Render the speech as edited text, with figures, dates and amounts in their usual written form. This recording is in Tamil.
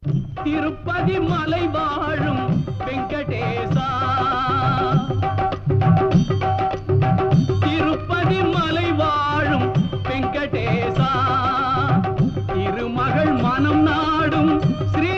திருப்பதி மலை வாழும் வெங்கடேசா, திருப்பதி மலை வாழும் வெங்கடேசா, திருமகள் மனம் நாடும் ஸ்ரீ